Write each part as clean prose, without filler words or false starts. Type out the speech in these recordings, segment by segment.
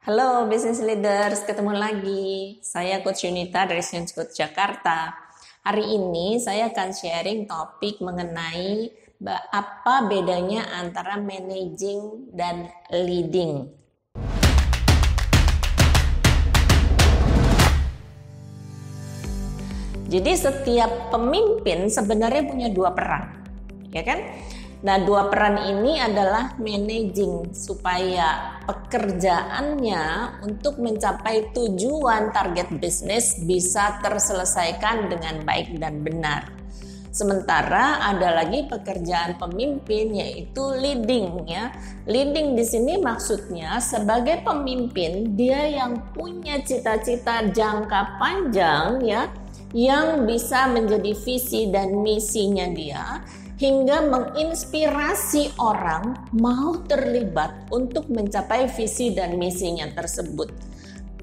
Halo Business Leaders, ketemu lagi. Saya Coach Yunita dari Science Coach Jakarta. Hari ini saya akan sharing topik mengenai apa bedanya antara managing dan leading. Jadi setiap pemimpin sebenarnya punya dua peran, ya kan? Nah, dua peran ini adalah managing supaya pekerjaannya untuk mencapai tujuan target bisnis bisa terselesaikan dengan baik dan benar. Sementara ada lagi pekerjaan pemimpin yaitu leading ya. Leading di sini maksudnya sebagai pemimpin dia yang punya cita-cita jangka panjang ya, yang bisa menjadi visi dan misinya dia hingga menginspirasi orang mau terlibat untuk mencapai visi dan misinya tersebut.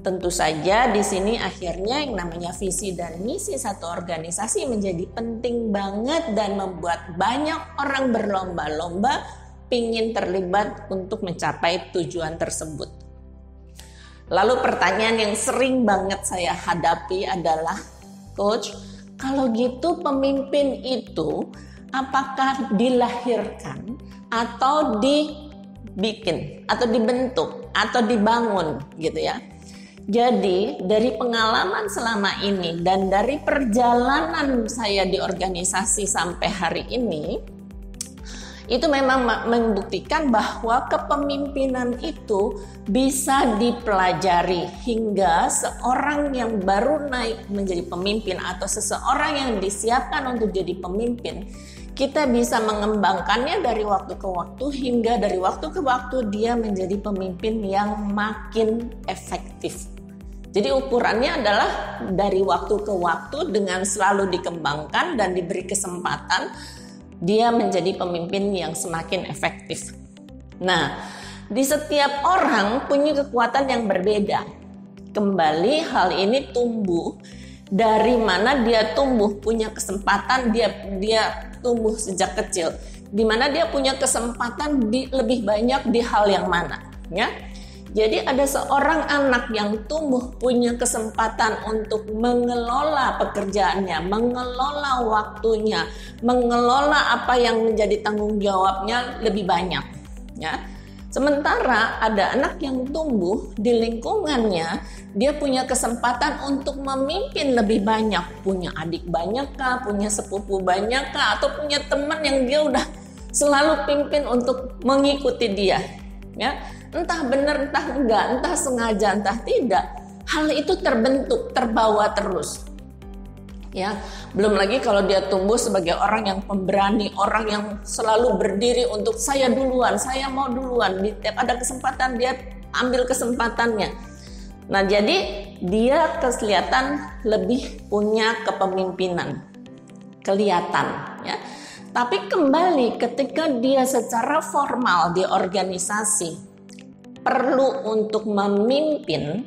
Tentu saja di sini akhirnya yang namanya visi dan misi satu organisasi menjadi penting banget dan membuat banyak orang berlomba-lomba pingin terlibat untuk mencapai tujuan tersebut. Lalu pertanyaan yang sering banget saya hadapi adalah, Coach, kalau gitu pemimpin itu apakah dilahirkan atau dibikin atau dibentuk atau dibangun gitu ya. Jadi dari pengalaman selama ini dan dari perjalanan saya di organisasi sampai hari ini, itu memang membuktikan bahwa kepemimpinan itu bisa dipelajari hingga seorang yang baru naik menjadi pemimpin atau seseorang yang disiapkan untuk jadi pemimpin, kita bisa mengembangkannya dari waktu ke waktu hingga dari waktu ke waktu dia menjadi pemimpin yang makin efektif. Jadi ukurannya adalah dari waktu ke waktu dengan selalu dikembangkan dan diberi kesempatan, dia menjadi pemimpin yang semakin efektif. Nah, di setiap orang punya kekuatan yang berbeda. Kembali hal ini tumbuh dari mana dia tumbuh, punya kesempatan dia tumbuh sejak kecil. Di mana dia punya kesempatan lebih banyak di hal yang mana, ya? Jadi ada seorang anak yang tumbuh punya kesempatan untuk mengelola pekerjaannya, mengelola waktunya, mengelola apa yang menjadi tanggung jawabnya lebih banyak. Ya. Sementara ada anak yang tumbuh di lingkungannya, dia punya kesempatan untuk memimpin lebih banyak, punya adik banyak kah, punya sepupu banyak kah, atau punya teman yang dia udah selalu pimpin untuk mengikuti dia. Ya. Entah benar, entah enggak, entah sengaja, entah tidak, hal itu terbentuk, terbawa terus. Ya, belum lagi kalau dia tumbuh sebagai orang yang pemberani, orang yang selalu berdiri untuk saya duluan, saya mau duluan. Di tiap ada kesempatan dia ambil kesempatannya. Nah, jadi dia kelihatan lebih punya kepemimpinan, kelihatan, ya. Tapi kembali ketika dia secara formal di organisasi perlu untuk memimpin,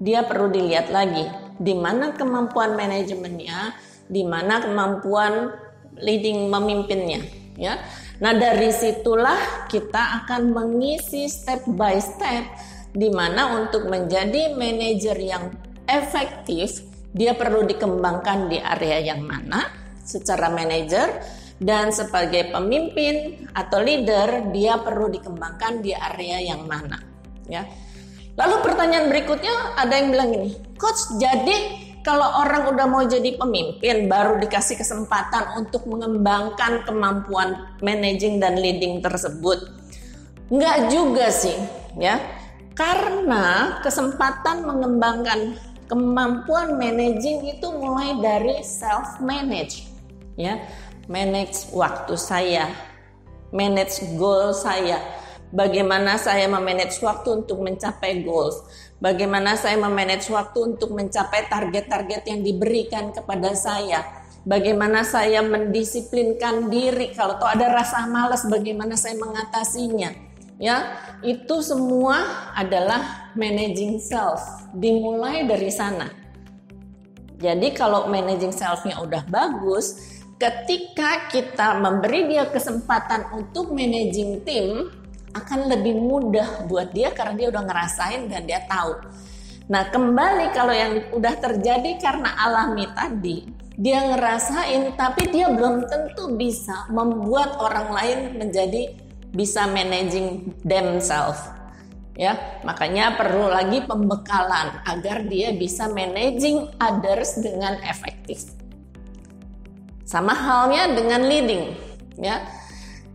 dia perlu dilihat lagi di mana kemampuan manajemennya, di mana kemampuan leading memimpinnya, ya. Nah, dari situlah kita akan mengisi step by step di mana untuk menjadi manajer yang efektif, dia perlu dikembangkan di area yang mana secara manajer. Dan sebagai pemimpin atau leader, dia perlu dikembangkan di area yang mana, ya. Lalu pertanyaan berikutnya ada yang bilang gini, Coach, jadi kalau orang udah mau jadi pemimpin baru dikasih kesempatan untuk mengembangkan kemampuan managing dan leading tersebut? Enggak juga sih, ya. Karena kesempatan mengembangkan kemampuan managing itu mulai dari self manage, ya. Manage waktu saya, manage goal saya, bagaimana saya memanage waktu untuk mencapai goals, bagaimana saya memanage waktu untuk mencapai target-target yang diberikan kepada saya, bagaimana saya mendisiplinkan diri, kalau ada rasa malas bagaimana saya mengatasinya, ya. Itu semua adalah managing self, dimulai dari sana. Jadi kalau managing self-nya udah bagus, ketika kita memberi dia kesempatan untuk managing tim akan lebih mudah buat dia karena dia udah ngerasain dan dia tahu. Nah, kembali kalau yang udah terjadi karena alami tadi, dia ngerasain tapi dia belum tentu bisa membuat orang lain menjadi bisa managing themselves. Ya, makanya perlu lagi pembekalan agar dia bisa managing others dengan efektif. Sama halnya dengan leading, ya.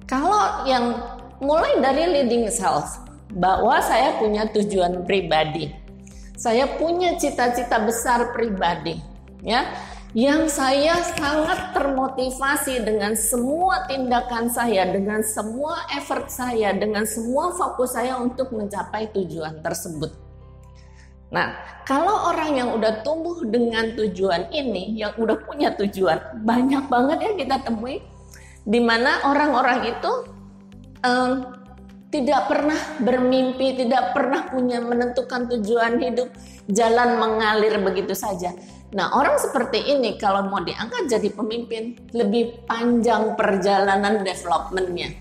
Kalau yang mulai dari leading self, bahwa saya punya tujuan pribadi, saya punya cita-cita besar pribadi, ya, yang saya sangat termotivasi dengan semua tindakan saya, dengan semua effort saya, dengan semua fokus saya untuk mencapai tujuan tersebut. Nah, kalau orang yang udah tumbuh dengan tujuan ini, yang udah punya tujuan, banyak banget ya kita temui, di mana orang-orang itu tidak pernah bermimpi, tidak pernah punya menentukan tujuan hidup, jalan mengalir begitu saja. Nah, orang seperti ini kalau mau diangkat jadi pemimpin, lebih panjang perjalanan development-nya.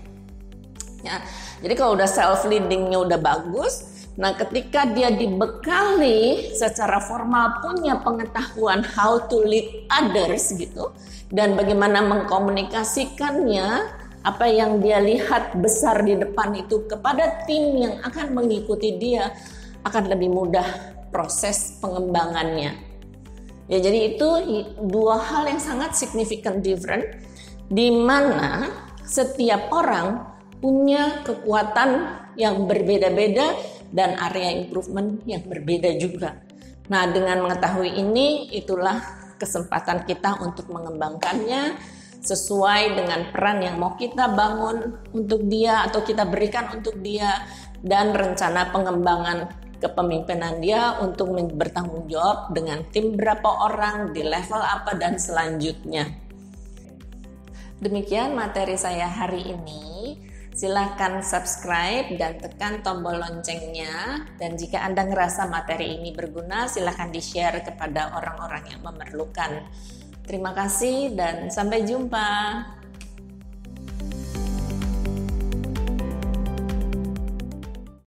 Ya, jadi kalau udah self-leading-nya udah bagus, nah ketika dia dibekali secara formal punya pengetahuan how to lead others gitu, dan bagaimana mengkomunikasikannya, apa yang dia lihat besar di depan itu kepada tim yang akan mengikuti dia, akan lebih mudah proses pengembangannya. Ya, jadi itu dua hal yang sangat significant different, di mana setiap orang punya kekuatan yang berbeda-beda dan area improvement yang berbeda juga. Nah, dengan mengetahui ini, itulah kesempatan kita untuk mengembangkannya sesuai dengan peran yang mau kita bangun untuk dia atau kita berikan untuk dia, dan rencana pengembangan kepemimpinan dia untuk bertanggung jawab dengan tim berapa orang, di level apa, dan selanjutnya. Demikian materi saya hari ini. Silahkan subscribe dan tekan tombol loncengnya. Dan jika Anda ngerasa materi ini berguna, silahkan di-share kepada orang-orang yang memerlukan. Terima kasih dan sampai jumpa.